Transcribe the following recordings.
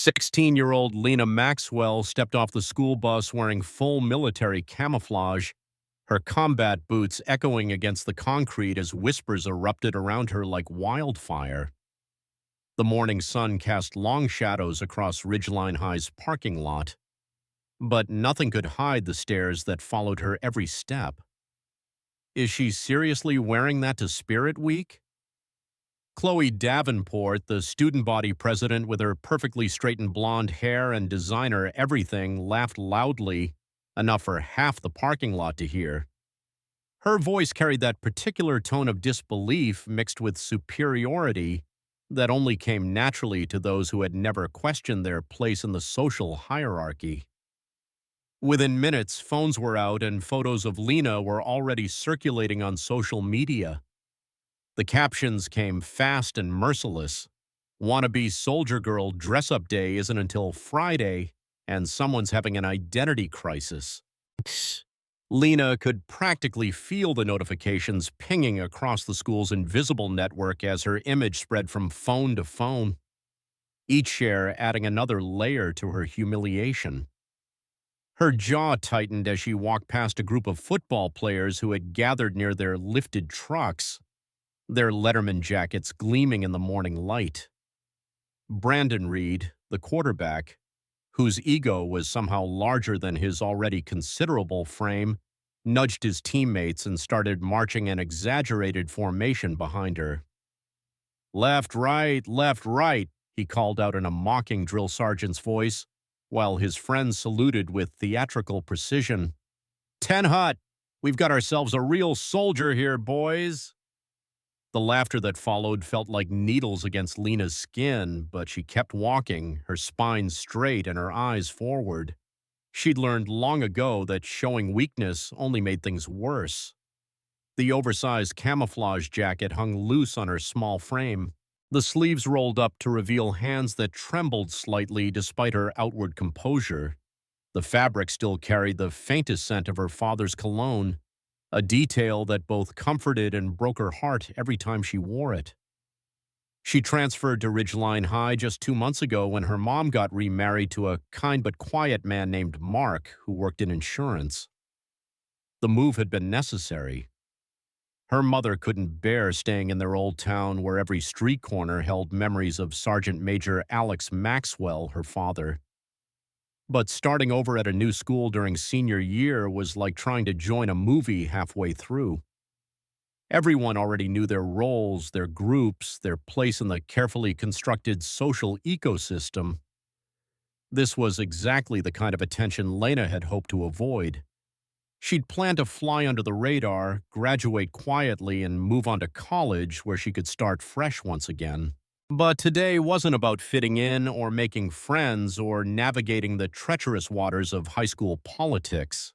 16-year-old Lena Maxwell stepped off the school bus wearing full military camouflage, her combat boots echoing against the concrete as whispers erupted around her like wildfire. The morning sun cast long shadows across Ridgeline High's parking lot, but nothing could hide the stares that followed her every step. Is she seriously wearing that to Spirit Week? Chloe Davenport, the student body president with her perfectly straightened blonde hair and designer everything, laughed loudly, enough for half the parking lot to hear. Her voice carried that particular tone of disbelief mixed with superiority that only came naturally to those who had never questioned their place in the social hierarchy. Within minutes, phones were out and photos of Lena were already circulating on social media. The captions came fast and merciless. Wannabe soldier girl dress-up day isn't until Friday, and someone's having an identity crisis. Lena could practically feel the notifications pinging across the school's invisible network as her image spread from phone to phone, each share adding another layer to her humiliation. Her jaw tightened as she walked past a group of football players who had gathered near their lifted trucks, their Letterman jackets gleaming in the morning light. Brandon Reed, the quarterback, whose ego was somehow larger than his already considerable frame, nudged his teammates and started marching an exaggerated formation behind her. Left, right, he called out in a mocking drill sergeant's voice, while his friends saluted with theatrical precision. 10 hut, we've got ourselves a real soldier here, boys. The laughter that followed felt like needles against Lena's skin, but she kept walking, her spine straight and her eyes forward. She'd learned long ago that showing weakness only made things worse. The oversized camouflage jacket hung loose on her small frame, the sleeves rolled up to reveal hands that trembled slightly despite her outward composure. The fabric still carried the faintest scent of her father's cologne, a detail that both comforted and broke her heart every time she wore it. She transferred to Ridgeline High just 2 months ago when her mom got remarried to a kind but quiet man named Mark who worked in insurance. The move had been necessary. Her mother couldn't bear staying in their old town where every street corner held memories of Sergeant Major Alex Maxwell, her father. But starting over at a new school during senior year was like trying to join a movie halfway through. Everyone already knew their roles, their groups, their place in the carefully constructed social ecosystem. This was exactly the kind of attention Lena had hoped to avoid. She'd planned to fly under the radar, graduate quietly, and move on to college where she could start fresh once again. But today wasn't about fitting in or making friends or navigating the treacherous waters of high school politics.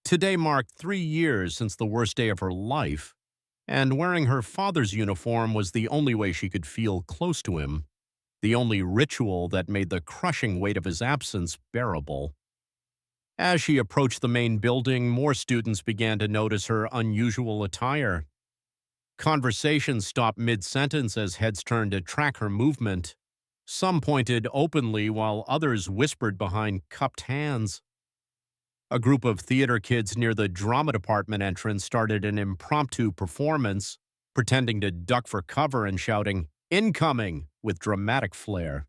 Today marked 3 years since the worst day of her life, and wearing her father's uniform was the only way she could feel close to him, the only ritual that made the crushing weight of his absence bearable. As she approached the main building, more students began to notice her unusual attire. Conversations stopped mid-sentence as heads turned to track her movement. Some pointed openly while others whispered behind cupped hands. A group of theater kids near the drama department entrance started an impromptu performance, pretending to duck for cover and shouting, "Incoming!" with dramatic flair.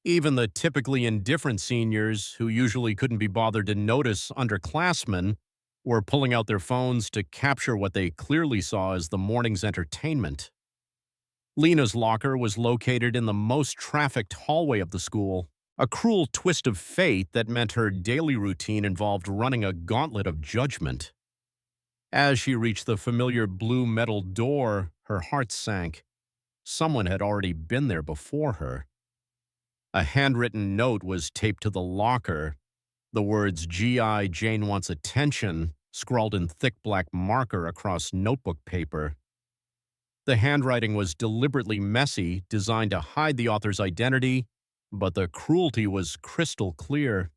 Even the typically indifferent seniors, who usually couldn't be bothered to notice underclassmen, were pulling out their phones to capture what they clearly saw as the morning's entertainment. Lena's locker was located in the most trafficked hallway of the school, a cruel twist of fate that meant her daily routine involved running a gauntlet of judgment. As she reached the familiar blue metal door, her heart sank. Someone had already been there before her. A handwritten note was taped to the locker, the words "G.I. Jane wants attention" scrawled in thick black marker across notebook paper. The handwriting was deliberately messy, designed to hide the author's identity, but the cruelty was crystal clear.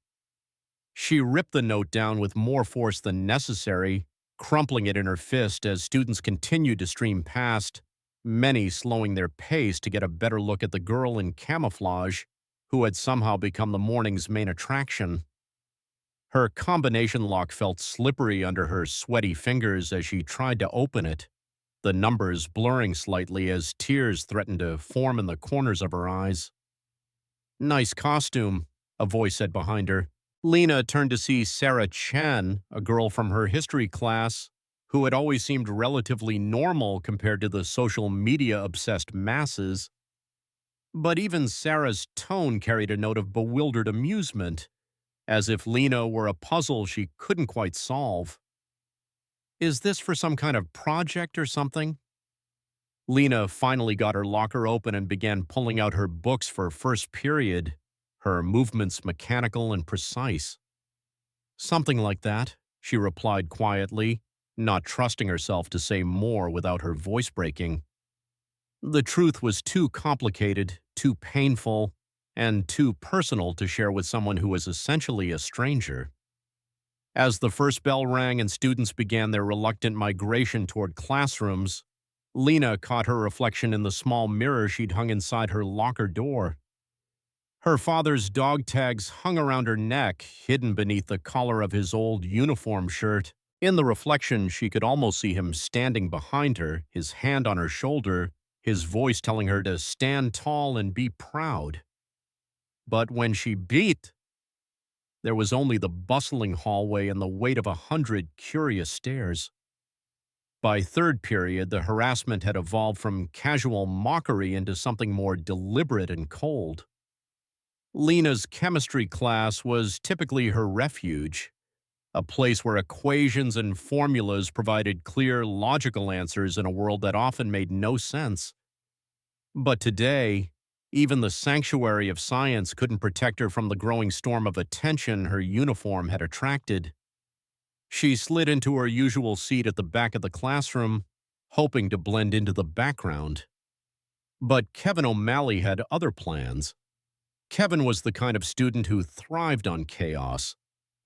She ripped the note down with more force than necessary, crumpling it in her fist as students continued to stream past, many slowing their pace to get a better look at the girl in camouflage who had somehow become the morning's main attraction. Her combination lock felt slippery under her sweaty fingers as she tried to open it, the numbers blurring slightly as tears threatened to form in the corners of her eyes. "Nice costume," a voice said behind her. Lena turned to see Sarah Chen, a girl from her history class, who had always seemed relatively normal compared to the social media-obsessed masses. But even Sarah's tone carried a note of bewildered amusement, as if Lena were a puzzle she couldn't quite solve. "Is this for some kind of project or something?" Lena finally got her locker open and began pulling out her books for first period, her movements mechanical and precise. "Something like that," she replied quietly, not trusting herself to say more without her voice breaking. The truth was too complicated, too painful, and too personal to share with someone who was essentially a stranger. As the first bell rang and students began their reluctant migration toward classrooms, Lena caught her reflection in the small mirror she'd hung inside her locker door. Her father's dog tags hung around her neck, hidden beneath the collar of his old uniform shirt. In the reflection, she could almost see him standing behind her, his hand on her shoulder, his voice telling her to stand tall and be proud. But when she beat, there was only the bustling hallway and the weight of 100 curious stares. By third period, the harassment had evolved from casual mockery into something more deliberate and cold. Lena's chemistry class was typically her refuge, a place where equations and formulas provided clear, logical answers in a world that often made no sense. But today, even the sanctuary of science couldn't protect her from the growing storm of attention her uniform had attracted. She slid into her usual seat at the back of the classroom, hoping to blend into the background. But Kevin O'Malley had other plans. Kevin was the kind of student who thrived on chaos,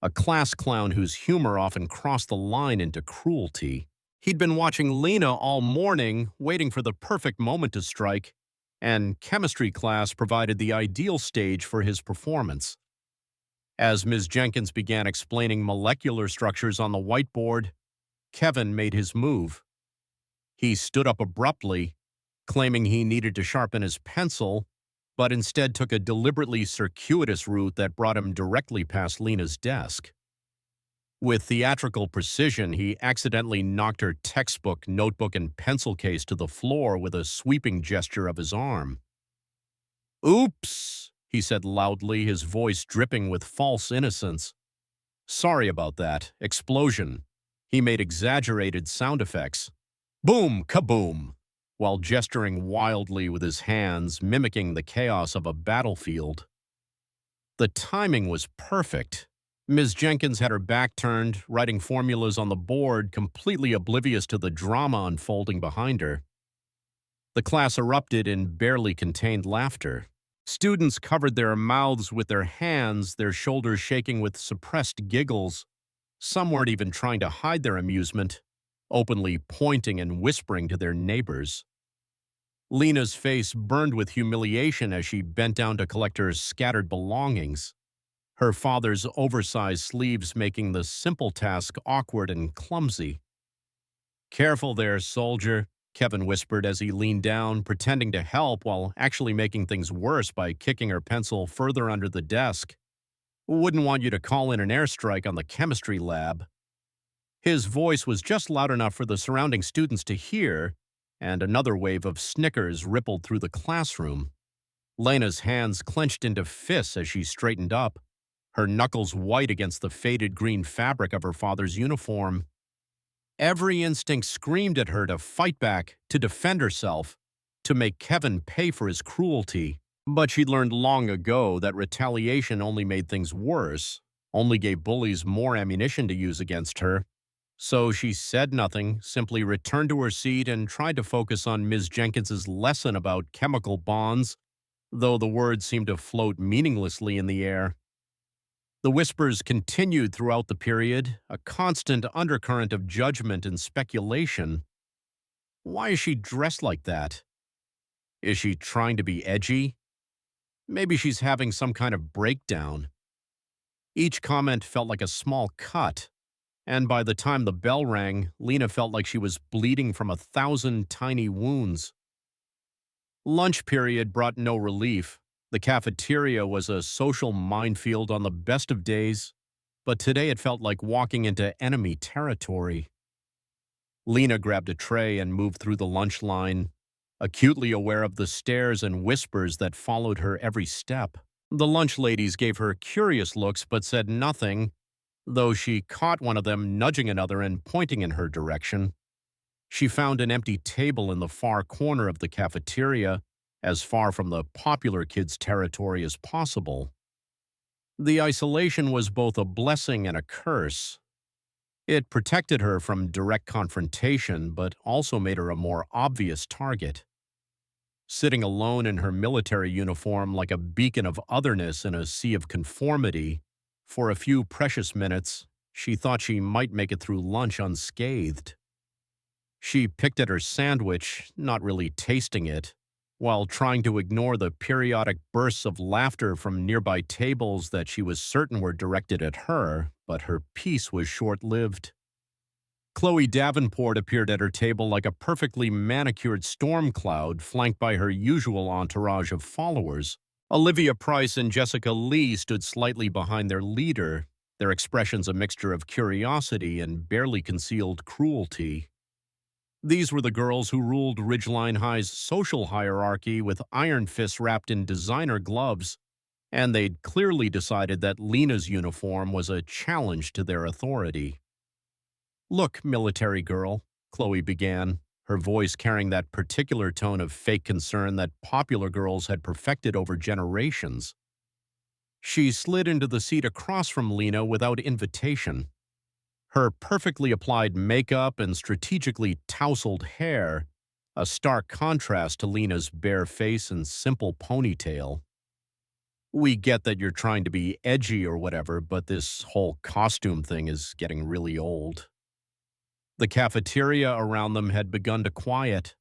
a class clown whose humor often crossed the line into cruelty. He'd been watching Lena all morning, waiting for the perfect moment to strike, and chemistry class provided the ideal stage for his performance. As Ms. Jenkins began explaining molecular structures on the whiteboard, Kevin made his move. He stood up abruptly, claiming he needed to sharpen his pencil, but instead took a deliberately circuitous route that brought him directly past Lena's desk. With theatrical precision, he accidentally knocked her textbook, notebook, and pencil case to the floor with a sweeping gesture of his arm. "Oops," he said loudly, his voice dripping with false innocence. "Sorry about that. Explosion." He made exaggerated sound effects. "Boom, kaboom," while gesturing wildly with his hands, mimicking the chaos of a battlefield. The timing was perfect. Ms. Jenkins had her back turned, writing formulas on the board, completely oblivious to the drama unfolding behind her. The class erupted in barely contained laughter. Students covered their mouths with their hands, their shoulders shaking with suppressed giggles. Some weren't even trying to hide their amusement, openly pointing and whispering to their neighbors. Lena's face burned with humiliation as she bent down to collect her scattered belongings, her father's oversized sleeves making the simple task awkward and clumsy. "Careful there, soldier," Kevin whispered as he leaned down, pretending to help while actually making things worse by kicking her pencil further under the desk. "Wouldn't want you to call in an airstrike on the chemistry lab." His voice was just loud enough for the surrounding students to hear, and another wave of snickers rippled through the classroom. Lena's hands clenched into fists as she straightened up, her knuckles white against the faded green fabric of her father's uniform. Every instinct screamed at her to fight back, to defend herself, to make Kevin pay for his cruelty. But she'd learned long ago that retaliation only made things worse, only gave bullies more ammunition to use against her. So she said nothing, simply returned to her seat and tried to focus on Ms. Jenkins's lesson about chemical bonds, though the words seemed to float meaninglessly in the air. The whispers continued throughout the period, a constant undercurrent of judgment and speculation. Why is she dressed like that? Is she trying to be edgy? Maybe she's having some kind of breakdown. Each comment felt like a small cut, and by the time the bell rang, Lena felt like she was bleeding from 1,000 tiny wounds. Lunch period brought no relief. The cafeteria was a social minefield on the best of days, but today it felt like walking into enemy territory. Lena grabbed a tray and moved through the lunch line, acutely aware of the stares and whispers that followed her every step. The lunch ladies gave her curious looks but said nothing, though she caught one of them nudging another and pointing in her direction. She found an empty table in the far corner of the cafeteria, as far from the popular kids' territory as possible. The isolation was both a blessing and a curse. It protected her from direct confrontation, but also made her a more obvious target. Sitting alone in her military uniform like a beacon of otherness in a sea of conformity, for a few precious minutes, she thought she might make it through lunch unscathed. She picked at her sandwich, not really tasting it, while trying to ignore the periodic bursts of laughter from nearby tables that she was certain were directed at her, but her peace was short-lived. Chloe Davenport appeared at her table like a perfectly manicured storm cloud flanked by her usual entourage of followers. Olivia Price and Jessica Lee stood slightly behind their leader, their expressions a mixture of curiosity and barely concealed cruelty. These were the girls who ruled Ridgeline High's social hierarchy with iron fists wrapped in designer gloves, and they'd clearly decided that Lena's uniform was a challenge to their authority. "Look, military girl," Chloe began, her voice carrying that particular tone of fake concern that popular girls had perfected over generations. She slid into the seat across from Lena without invitation. Her perfectly applied makeup and strategically tousled hair, a stark contrast to Lena's bare face and simple ponytail. "We get that you're trying to be edgy or whatever, but this whole costume thing is getting really old." The cafeteria around them had begun to quiet,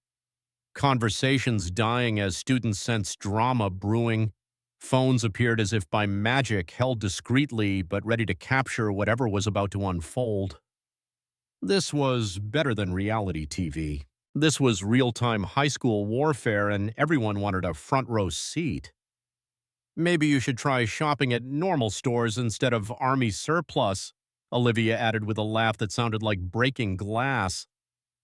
conversations dying as students sensed drama brewing. Phones appeared as if by magic, held discreetly but ready to capture whatever was about to unfold. This was better than reality TV. This was real-time high school warfare, and everyone wanted a front-row seat. "Maybe you should try shopping at normal stores instead of army surplus," Olivia added with a laugh that sounded like breaking glass.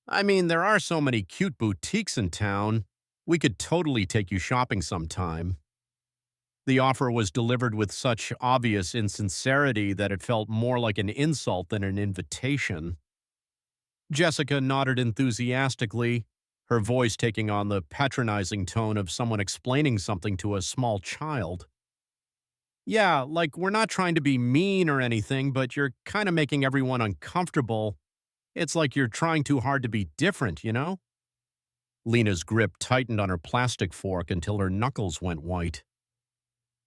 "I mean, there are so many cute boutiques in town. We could totally take you shopping sometime." The offer was delivered with such obvious insincerity that it felt more like an insult than an invitation. Jessica nodded enthusiastically, her voice taking on the patronizing tone of someone explaining something to a small child. "Yeah, like we're not trying to be mean or anything, but you're kind of making everyone uncomfortable. It's like you're trying too hard to be different, you know?" Lena's grip tightened on her plastic fork until her knuckles went white.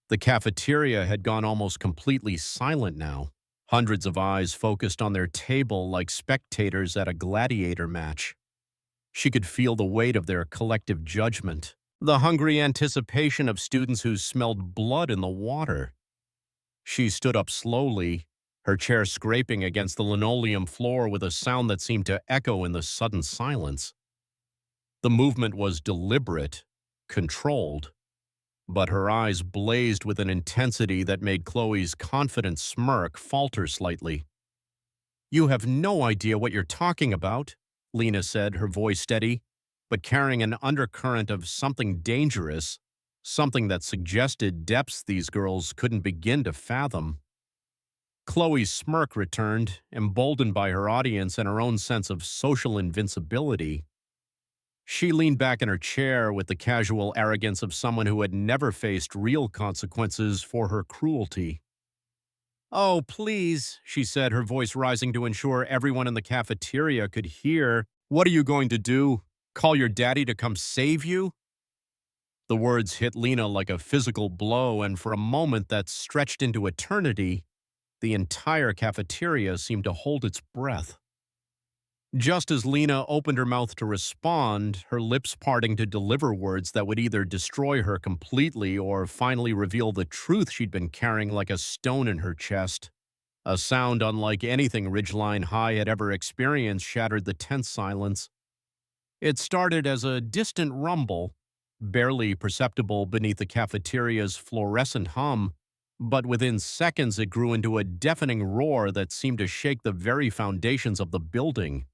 The cafeteria had gone almost completely silent now. Hundreds of eyes focused on their table like spectators at a gladiator match. She could feel the weight of their collective judgment, the hungry anticipation of students who smelled blood in the water. She stood up slowly, her chair scraping against the linoleum floor with a sound that seemed to echo in the sudden silence. The movement was deliberate, controlled, but her eyes blazed with an intensity that made Chloe's confident smirk falter slightly. "You have no idea what you're talking about," Lena said, her voice steady, but carrying an undercurrent of something dangerous, something that suggested depths these girls couldn't begin to fathom. Chloe's smirk returned, emboldened by her audience and her own sense of social invincibility. She leaned back in her chair with the casual arrogance of someone who had never faced real consequences for her cruelty. "Oh, please," she said, her voice rising to ensure everyone in the cafeteria could hear. "What are you going to do? Call your daddy to come save you?" The words hit Lena like a physical blow, and for a moment that stretched into eternity, the entire cafeteria seemed to hold its breath. Just as Lena opened her mouth to respond, her lips parting to deliver words that would either destroy her completely or finally reveal the truth she'd been carrying like a stone in her chest, a sound unlike anything Ridgeline High had ever experienced shattered the tense silence. It started as a distant rumble, barely perceptible beneath the cafeteria's fluorescent hum, but within seconds it grew into a deafening roar that seemed to shake the very foundations of the building.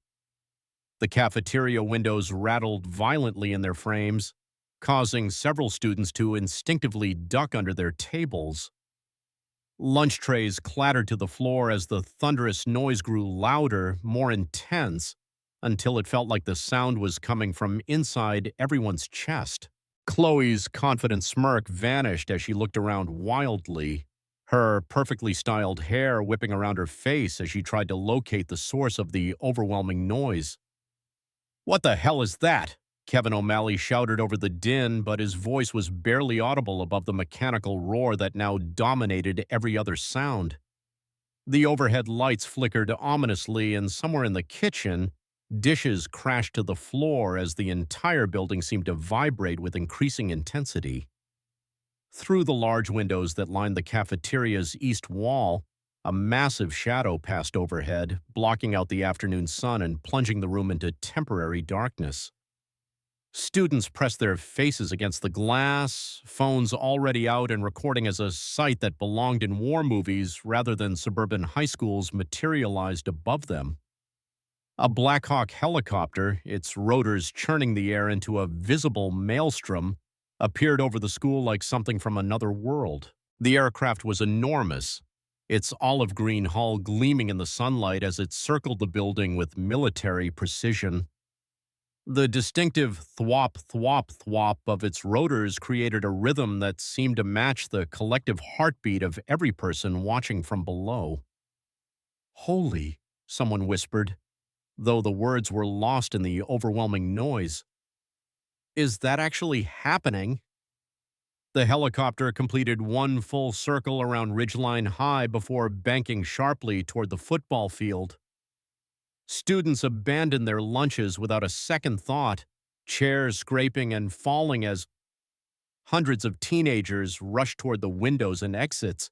The cafeteria windows rattled violently in their frames, causing several students to instinctively duck under their tables. Lunch trays clattered to the floor as the thunderous noise grew louder, more intense, until it felt like the sound was coming from inside everyone's chest. Chloe's confident smirk vanished as she looked around wildly, her perfectly styled hair whipping around her face as she tried to locate the source of the overwhelming noise. "What the hell is that?" Kevin O'Malley shouted over the din, but his voice was barely audible above the mechanical roar that now dominated every other sound. The overhead lights flickered ominously, and somewhere in the kitchen, dishes crashed to the floor as the entire building seemed to vibrate with increasing intensity. Through the large windows that lined the cafeteria's east wall, a massive shadow passed overhead, blocking out the afternoon sun and plunging the room into temporary darkness. Students pressed their faces against the glass, phones already out and recording as a sight that belonged in war movies rather than suburban high schools materialized above them. A Black Hawk helicopter, its rotors churning the air into a visible maelstrom, appeared over the school like something from another world. The aircraft was enormous, its olive green hull gleaming in the sunlight as it circled the building with military precision. The distinctive thwop, thwop, thwop of its rotors created a rhythm that seemed to match the collective heartbeat of every person watching from below. "Holy," someone whispered, though the words were lost in the overwhelming noise. "Is that actually happening?" The helicopter completed one full circle around Ridgeline High before banking sharply toward the football field. Students abandoned their lunches without a second thought, chairs scraping and falling as hundreds of teenagers rushed toward the windows and exits.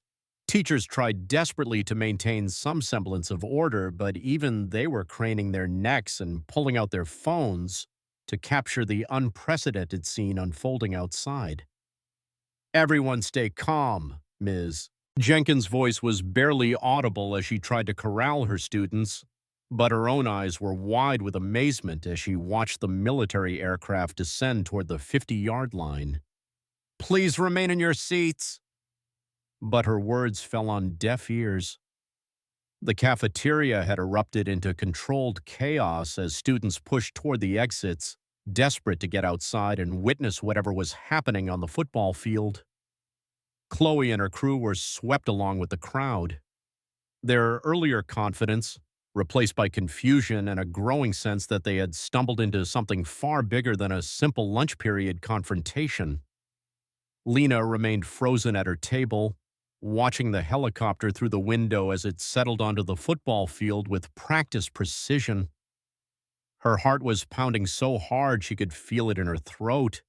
Teachers tried desperately to maintain some semblance of order, but even they were craning their necks and pulling out their phones to capture the unprecedented scene unfolding outside. "Everyone stay calm, Ms." Jenkins' voice was barely audible as she tried to corral her students, but her own eyes were wide with amazement as she watched the military aircraft descend toward the 50-yard line. "Please remain in your seats." But her words fell on deaf ears. The cafeteria had erupted into controlled chaos as students pushed toward the exits, desperate to get outside and witness whatever was happening on the football field. Chloe and her crew were swept along with the crowd. Their earlier confidence, replaced by confusion and a growing sense that they had stumbled into something far bigger than a simple lunch period confrontation. Lena remained frozen at her table, watching the helicopter through the window as it settled onto the football field with practiced precision. Her heart was pounding so hard she could feel it in her throat,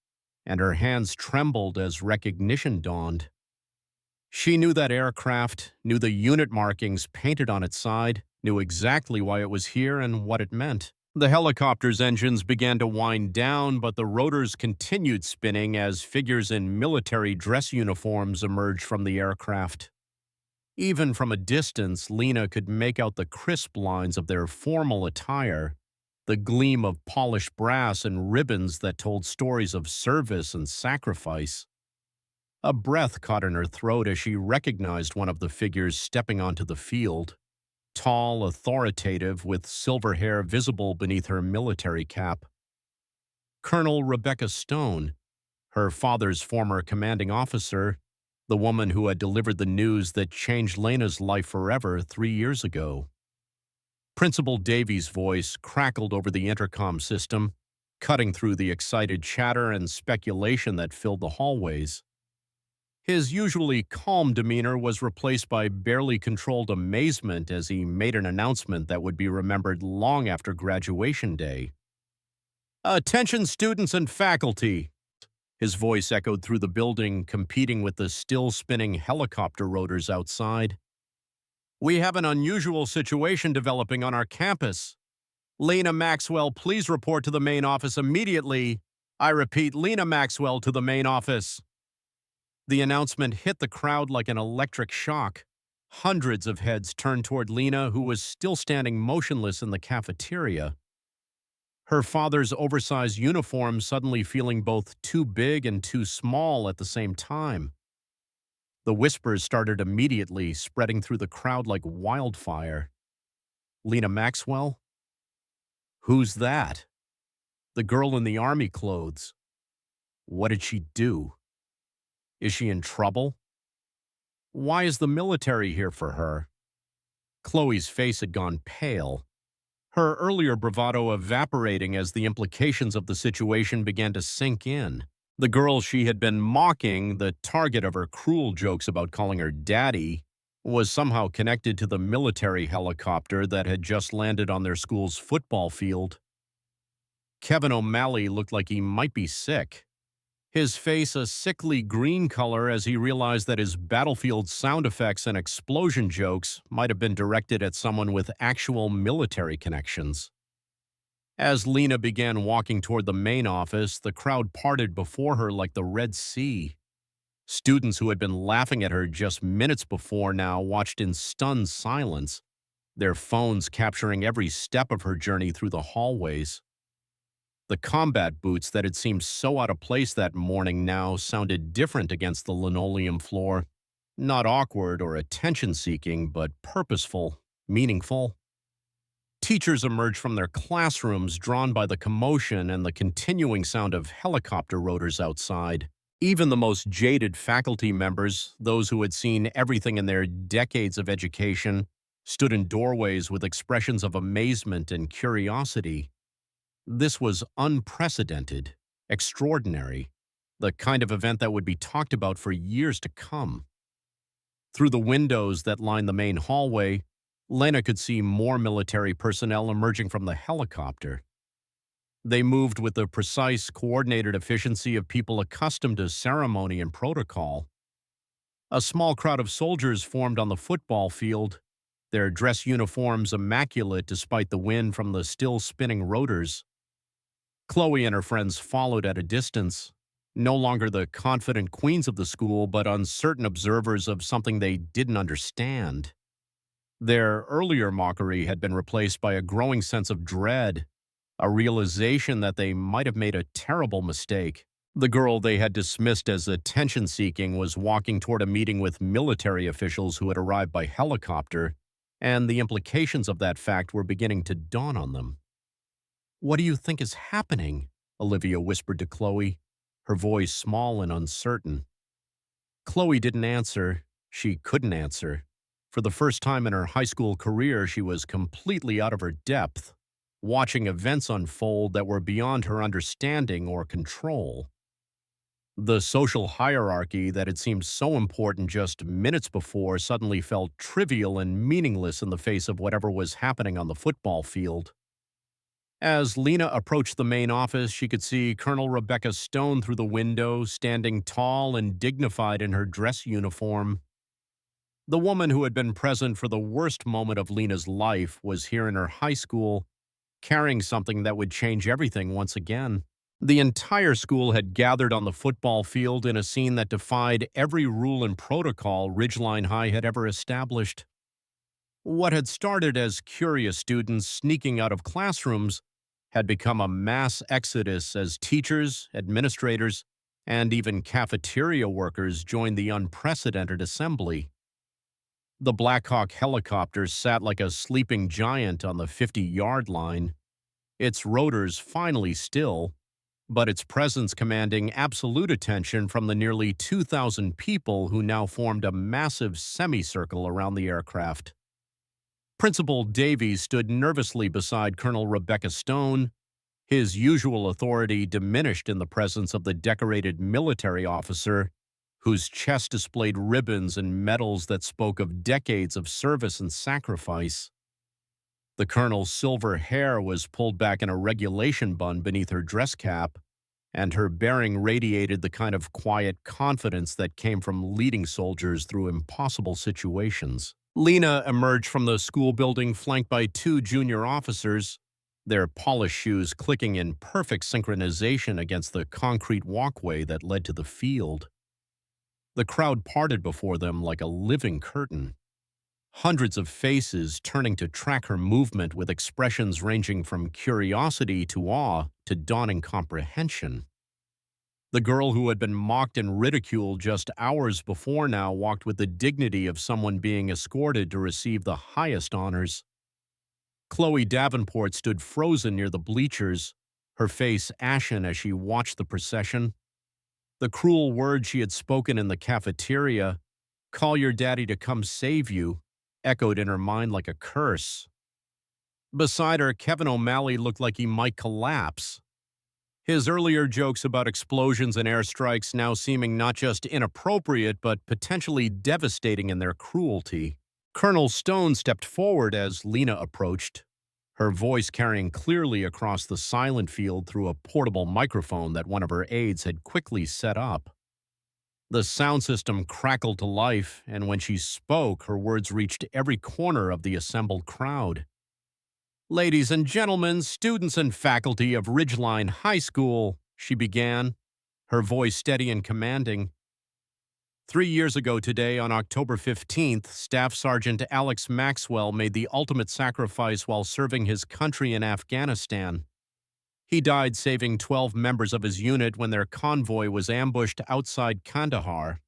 and her hands trembled as recognition dawned. She knew that aircraft, knew the unit markings painted on its side, knew exactly why it was here and what it meant. The helicopter's engines began to wind down, but the rotors continued spinning as figures in military dress uniforms emerged from the aircraft. Even from a distance, Lena could make out the crisp lines of their formal attire, the gleam of polished brass and ribbons that told stories of service and sacrifice. A breath caught in her throat as she recognized one of the figures stepping onto the field. Tall, authoritative, with silver hair visible beneath her military cap. Colonel Rebecca Stone, her father's former commanding officer, the woman who had delivered the news that changed Lena's life forever 3 years ago. Principal Davies' voice crackled over the intercom system, cutting through the excited chatter and speculation that filled the hallways. His usually calm demeanor was replaced by barely controlled amazement as he made an announcement that would be remembered long after graduation day. "Attention students and faculty!" His voice echoed through the building, competing with the still-spinning helicopter rotors outside. "We have an unusual situation developing on our campus. Lena Maxwell, please report to the main office immediately. I repeat, Lena Maxwell to the main office." The announcement hit the crowd like an electric shock. Hundreds of heads turned toward Lena, who was still standing motionless in the cafeteria. Her father's oversized uniform suddenly feeling both too big and too small at the same time. The whispers started immediately, spreading through the crowd like wildfire. Lena Maxwell? Who's that? The girl in the army clothes. What did she do? Is she in trouble? Why is the military here for her? Chloe's face had gone pale, her earlier bravado evaporating as the implications of the situation began to sink in. The girl she had been mocking, the target of her cruel jokes about calling her daddy, was somehow connected to the military helicopter that had just landed on their school's football field. Kevin O'Malley looked like he might be sick, his face a sickly green color as he realized that his battlefield sound effects and explosion jokes might have been directed at someone with actual military connections. As Lena began walking toward the main office, the crowd parted before her like the Red Sea. Students who had been laughing at her just minutes before now watched in stunned silence, their phones capturing every step of her journey through the hallways. The combat boots that had seemed so out of place that morning now sounded different against the linoleum floor. Not awkward or attention-seeking, but purposeful, meaningful. Teachers emerged from their classrooms drawn by the commotion and the continuing sound of helicopter rotors outside. Even the most jaded faculty members, those who had seen everything in their decades of education, stood in doorways with expressions of amazement and curiosity. This was unprecedented, extraordinary, the kind of event that would be talked about for years to come. Through the windows that lined the main hallway, Lena could see more military personnel emerging from the helicopter. They moved with the precise, coordinated efficiency of people accustomed to ceremony and protocol. A small crowd of soldiers formed on the football field, their dress uniforms immaculate despite the wind from the still spinning rotors. Chloe and her friends followed at a distance, no longer the confident queens of the school, but uncertain observers of something they didn't understand. Their earlier mockery had been replaced by a growing sense of dread, a realization that they might have made a terrible mistake. The girl they had dismissed as attention-seeking was walking toward a meeting with military officials who had arrived by helicopter, and the implications of that fact were beginning to dawn on them. "What do you think is happening?" Olivia whispered to Chloe, her voice small and uncertain. Chloe didn't answer. She couldn't answer. For the first time in her high school career, she was completely out of her depth, watching events unfold that were beyond her understanding or control. The social hierarchy that had seemed so important just minutes before suddenly felt trivial and meaningless in the face of whatever was happening on the football field. As Lena approached the main office, she could see Colonel Rebecca Stone through the window, standing tall and dignified in her dress uniform. The woman who had been present for the worst moment of Lena's life was here in her high school, carrying something that would change everything once again. The entire school had gathered on the football field in a scene that defied every rule and protocol Ridgeline High had ever established. What had started as curious students sneaking out of classrooms had become a mass exodus as teachers, administrators, and even cafeteria workers joined the unprecedented assembly. The Black Hawk helicopter sat like a sleeping giant on the 50-yard line, its rotors finally still, but its presence commanding absolute attention from the nearly 2,000 people who now formed a massive semicircle around the aircraft. Principal Davies stood nervously beside Colonel Rebecca Stone, his usual authority diminished in the presence of the decorated military officer whose chest displayed ribbons and medals that spoke of decades of service and sacrifice. The colonel's silver hair was pulled back in a regulation bun beneath her dress cap, and her bearing radiated the kind of quiet confidence that came from leading soldiers through impossible situations. Lena emerged from the school building flanked by two junior officers, their polished shoes clicking in perfect synchronization against the concrete walkway that led to the field. The crowd parted before them like a living curtain, hundreds of faces turning to track her movement with expressions ranging from curiosity to awe to dawning comprehension. The girl who had been mocked and ridiculed just hours before now walked with the dignity of someone being escorted to receive the highest honors. Chloe Davenport stood frozen near the bleachers, her face ashen as she watched the procession. The cruel words she had spoken in the cafeteria, "Call your daddy to come save you," echoed in her mind like a curse. Beside her, Kevin O'Malley looked like he might collapse, his earlier jokes about explosions and airstrikes now seeming not just inappropriate but potentially devastating in their cruelty. Colonel Stone stepped forward as Lena approached, her voice carrying clearly across the silent field through a portable microphone that one of her aides had quickly set up. The sound system crackled to life, and when she spoke, her words reached every corner of the assembled crowd. "Ladies and gentlemen, students and faculty of Ridgeline High School," she began, her voice steady and commanding. 3 years ago today, on October 15th, Staff Sergeant Alex Maxwell made the ultimate sacrifice while serving his country in Afghanistan. He died saving 12 members of his unit when their convoy was ambushed outside Kandahar.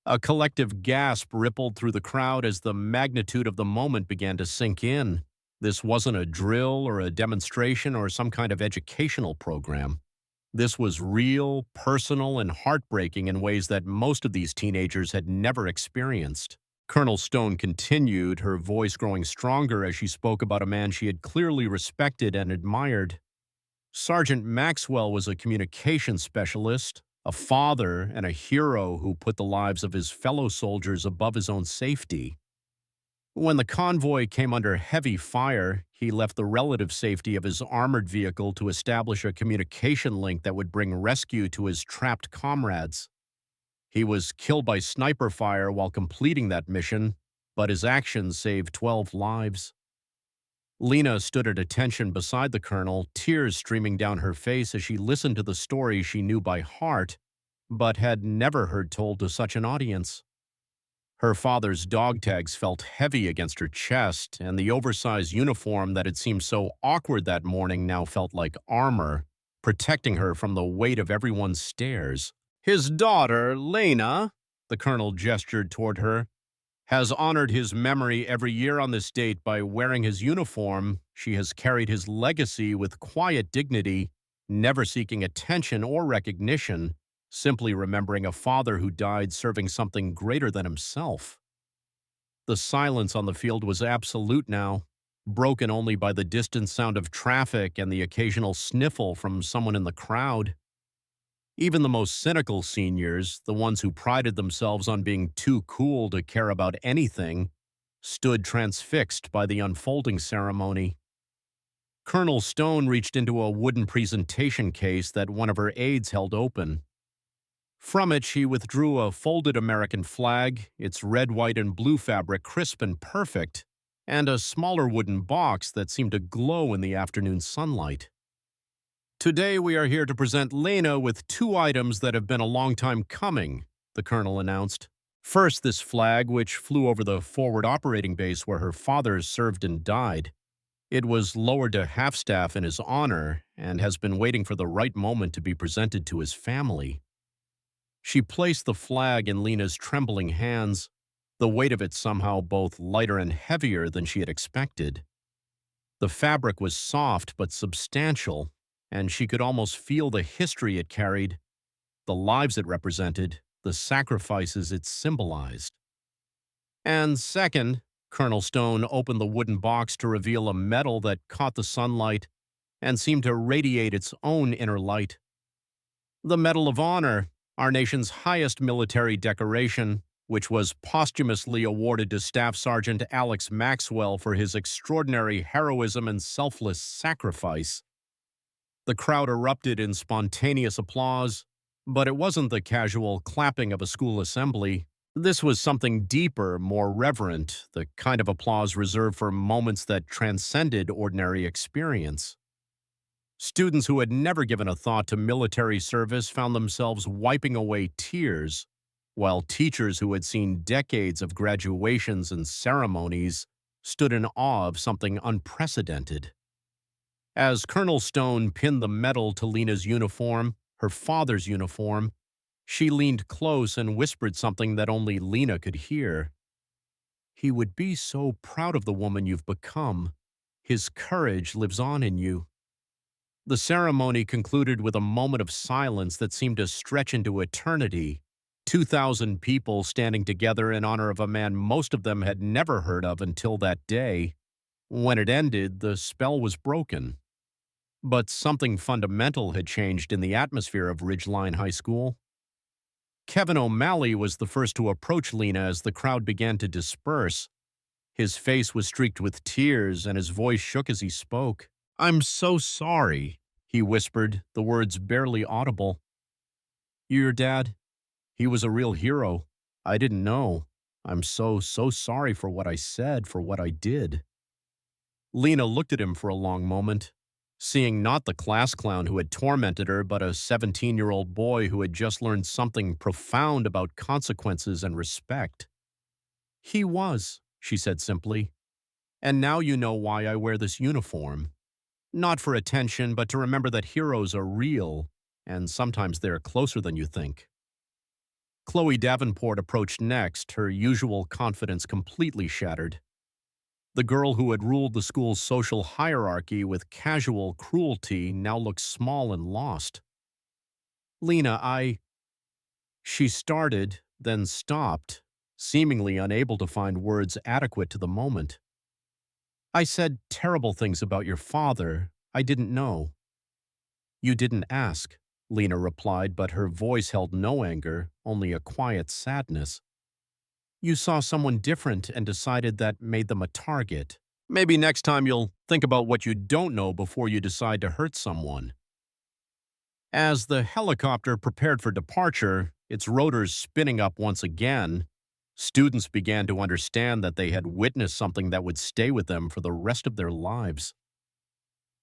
A collective gasp rippled through the crowd as the magnitude of the moment began to sink in. This wasn't a drill or a demonstration or some kind of educational program. This was real, personal, and heartbreaking in ways that most of these teenagers had never experienced. Colonel Stone continued, her voice growing stronger as she spoke about a man she had clearly respected and admired. Sergeant Maxwell was a communications specialist, a father, and a hero who put the lives of his fellow soldiers above his own safety. When the convoy came under heavy fire, he left the relative safety of his armored vehicle to establish a communication link that would bring rescue to his trapped comrades. He was killed by sniper fire while completing that mission, but his actions saved 12 lives. Lena stood at attention beside the colonel, tears streaming down her face as she listened to the story she knew by heart, but had never heard told to such an audience. Her father's dog tags felt heavy against her chest, and the oversized uniform that had seemed so awkward that morning now felt like armor, protecting her from the weight of everyone's stares. "His daughter, Lena," the colonel gestured toward her, "has honored his memory every year on this date by wearing his uniform. She has carried his legacy with quiet dignity, never seeking attention or recognition, simply remembering a father who died serving something greater than himself." The silence on the field was absolute now, broken only by the distant sound of traffic and the occasional sniffle from someone in the crowd. Even the most cynical seniors, the ones who prided themselves on being too cool to care about anything, stood transfixed by the unfolding ceremony. Colonel Stone reached into a wooden presentation case that one of her aides held open. From it, she withdrew a folded American flag, its red, white, and blue fabric crisp and perfect, and a smaller wooden box that seemed to glow in the afternoon sunlight. "Today we are here to present Lena with 2 items that have been a long time coming," the colonel announced. First, this flag, which flew over the forward operating base where her father served and died. It was lowered to half-staff in his honor and has been waiting for the right moment to be presented to his family. She placed the flag in Lena's trembling hands, the weight of it somehow both lighter and heavier than she had expected. The fabric was soft but substantial, and she could almost feel the history it carried, the lives it represented, the sacrifices it symbolized. And second, Colonel Stone opened the wooden box to reveal a medal that caught the sunlight and seemed to radiate its own inner light. "The Medal of Honor, our nation's highest military decoration, which was posthumously awarded to Staff Sergeant Alex Maxwell for his extraordinary heroism and selfless sacrifice. The crowd erupted in spontaneous applause, but it wasn't the casual clapping of a school assembly. This was something deeper, more reverent, the kind of applause reserved for moments that transcended ordinary experience. Students who had never given a thought to military service found themselves wiping away tears, while teachers who had seen decades of graduations and ceremonies stood in awe of something unprecedented. As Colonel Stone pinned the medal to Lena's uniform, her father's uniform, she leaned close and whispered something that only Lena could hear. "He would be so proud of the woman you've become. His courage lives on in you." The ceremony concluded with a moment of silence that seemed to stretch into eternity. 2,000 people standing together in honor of a man most of them had never heard of until that day. When it ended, the spell was broken. But something fundamental had changed in the atmosphere of Ridgeline High School. Kevin O'Malley was the first to approach Lena as the crowd began to disperse. His face was streaked with tears, and his voice shook as he spoke. "I'm so sorry," he whispered, the words barely audible. "Your dad, he was a real hero. I didn't know. I'm so sorry for what I said, for what I did." Lena looked at him for a long moment, seeing not the class clown who had tormented her, but a 17-year-old boy who had just learned something profound about consequences and respect. "He was," she said simply. "And now you know why I wear this uniform. Not for attention, but to remember that heroes are real, and sometimes they're closer than you think." Chloe Davenport approached next, her usual confidence completely shattered. The girl who had ruled the school's social hierarchy with casual cruelty now looked small and lost. "Lena, She started, then stopped, seemingly unable to find words adequate to the moment. "I said terrible things about your father. I didn't know." "You didn't ask," Lena replied, but her voice held no anger, only a quiet sadness. "You saw someone different and decided that made them a target. Maybe next time you'll think about what you don't know before you decide to hurt someone." As the helicopter prepared for departure, its rotors spinning up once again, students began to understand that they had witnessed something that would stay with them for the rest of their lives.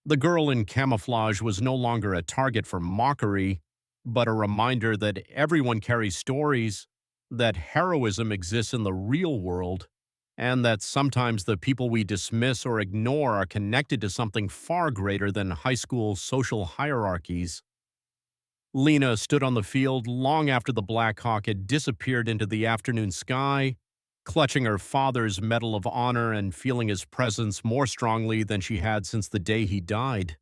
The girl in camouflage was no longer a target for mockery, but a reminder that everyone carries stories, that heroism exists in the real world, and that sometimes the people we dismiss or ignore are connected to something far greater than high school social hierarchies. Lena stood on the field long after the Black Hawk had disappeared into the afternoon sky, clutching her father's Medal of Honor and feeling his presence more strongly than she had since the day he died.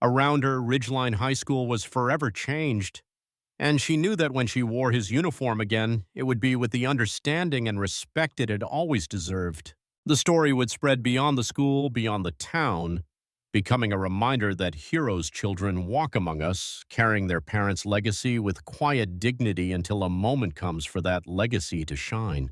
Around her, Ridgeline High School was forever changed, and she knew that when she wore his uniform again, it would be with the understanding and respect it had always deserved. The story would spread beyond the school, beyond the town, becoming a reminder that heroes' children walk among us, carrying their parents' legacy with quiet dignity until a moment comes for that legacy to shine.